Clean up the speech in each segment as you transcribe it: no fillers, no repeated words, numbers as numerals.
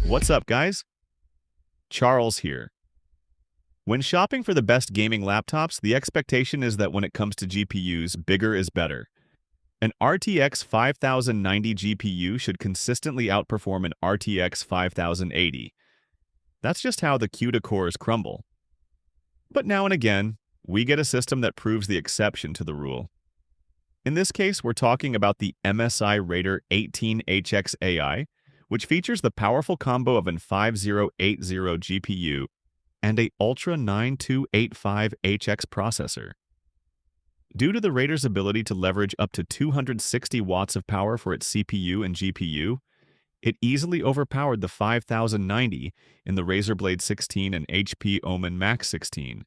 What's up, guys? Charles here. When shopping for the best gaming laptops, the expectation is that when it comes to GPUs, bigger is better. An RTX 5090 GPU should consistently outperform an RTX 5080. That's just how the CUDA cores crumble. But now and again, we get a system that proves the exception to the rule. In this case, we're talking about the MSI Raider 18HX AI, which features the powerful combo of an 5080 GPU and a Ultra 9285HX processor. Due to the Raider's ability to leverage up to 260 watts of power for its CPU and GPU, it easily overpowered the 5090 in the Razer Blade 16 and HP Omen Max 16.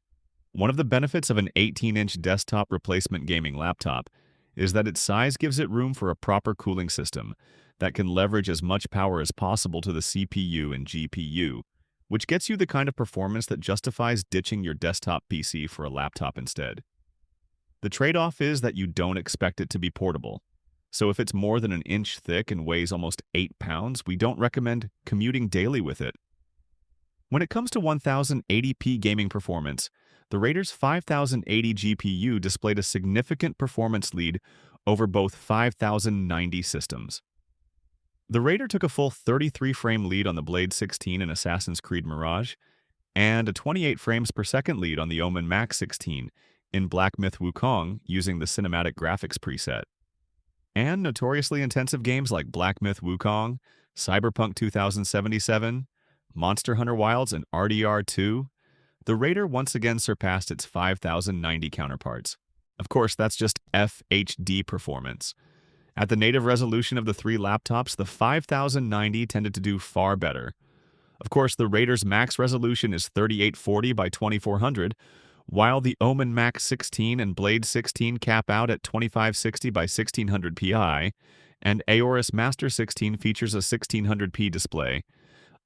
One of the benefits of an 18-inch desktop replacement gaming laptop is that its size gives it room for a proper cooling system that can leverage as much power as possible to the CPU and GPU, which gets you the kind of performance that justifies ditching your desktop PC for a laptop instead. The trade-off is that you don't expect it to be portable. So if it's more than an inch thick and weighs almost 8 pounds, we don't recommend commuting daily with it. When it comes to 1080p gaming performance, the Raider's 5080 GPU displayed a significant performance lead over both 5090 systems. The Raider took a full 33-frame lead on the Blade 16 in Assassin's Creed Mirage, and a 28 frames per second lead on the Omen Max 16 in Black Myth Wukong using the cinematic graphics preset. And notoriously intensive games like Black Myth Wukong, Cyberpunk 2077, Monster Hunter Wilds, and RDR2, the Raider once again surpassed its 5090 counterparts. Of course, that's just FHD performance. At the native resolution of the three laptops, the 5090 tended to do far better. Of course, the Raider's max resolution is 3840 by 2400, while the Omen Max 16 and Blade 16 cap out at 2560 by 1600 Pi, and Aorus Master 16 features a 1600p display,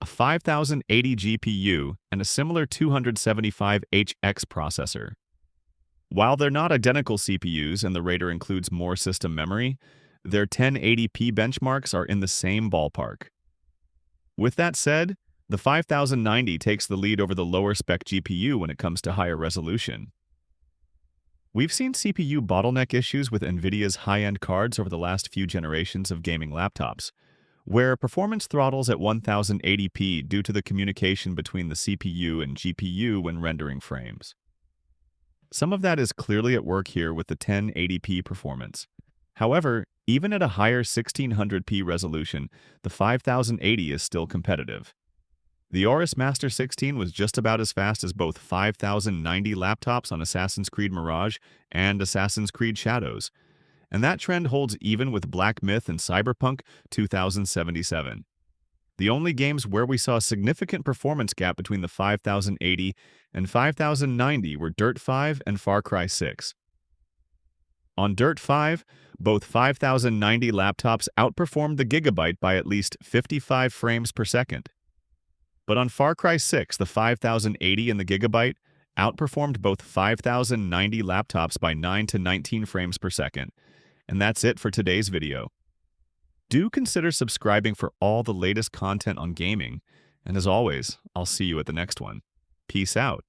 a 5080 GPU, and a similar 275HX processor. While they're not identical CPUs and the Raider includes more system memory, their 1080p benchmarks are in the same ballpark. With that said, the 5090 takes the lead over the lower-spec GPU when it comes to higher resolution. We've seen CPU bottleneck issues with Nvidia's high-end cards over the last few generations of gaming laptops, where performance throttles at 1080p due to the communication between the CPU and GPU when rendering frames. Some of that is clearly at work here with the 1080p performance. However, even at a higher 1600p resolution, the 5080 is still competitive. The Aorus Master 16 was just about as fast as both 5090 laptops on Assassin's Creed Mirage and Assassin's Creed Shadows, and that trend holds even with Black Myth and Cyberpunk 2077. The only games where we saw a significant performance gap between the 5080 and 5090 were Dirt 5 and Far Cry 6. On Dirt 5, both 5090 laptops outperformed the Gigabyte by at least 55 frames per second. But on Far Cry 6, the 5080 and the Gigabyte outperformed both 5090 laptops by 9 to 19 frames per second. And that's it for today's video. Do consider subscribing for all the latest content on gaming, and as always, I'll see you at the next one. Peace out.